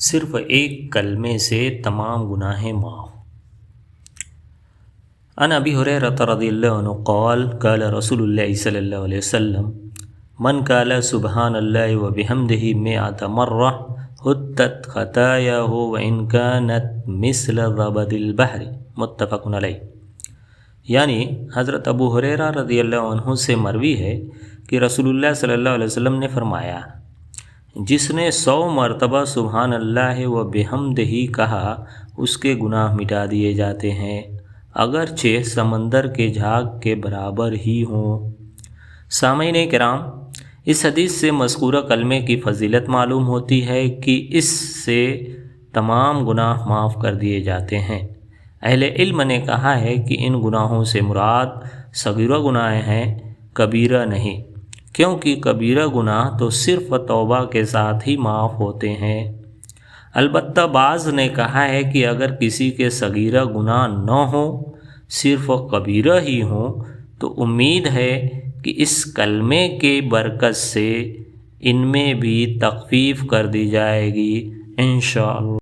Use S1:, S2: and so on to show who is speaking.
S1: صرف ایک کلمے سے تمام گناہیں معاف۔ عن ابی ہریرہ رضی اللہ عنہ قال قال رسول اللہ صلی اللہ علیہ وسلم من قال سبحان اللہ وبحمدہ مئۃ مرہ حطت خطایاہ وان کانت مثل زبد البحر، متفق علیہ۔ یعنی حضرت ابو ہریرہ رضی اللہ عنہ سے مروی ہے کہ رسول اللہ صلی اللہ علیہ وسلم نے فرمایا، جس نے 100 مرتبہ سبحان اللہ و بحمدہ کہا اس کے گناہ مٹا دیے جاتے ہیں، اگرچہ سمندر کے جھاگ کے برابر ہی ہوں۔ سامعین کرام، اس حدیث سے مذکورہ کلمے کی فضیلت معلوم ہوتی ہے کہ اس سے تمام گناہ معاف کر دیے جاتے ہیں۔ اہل علم نے کہا ہے کہ ان گناہوں سے مراد صغیرہ گناہ ہیں، کبیرہ نہیں، کیونکہ کبیرہ گناہ تو صرف توبہ کے ساتھ ہی معاف ہوتے ہیں۔ البتہ بعض نے کہا ہے کہ اگر کسی کے صغیرہ گناہ نہ ہوں، صرف کبیرہ ہی ہوں، تو امید ہے کہ اس کلمے کے برکت سے ان میں بھی تخفیف کر دی جائے گی انشاءاللہ۔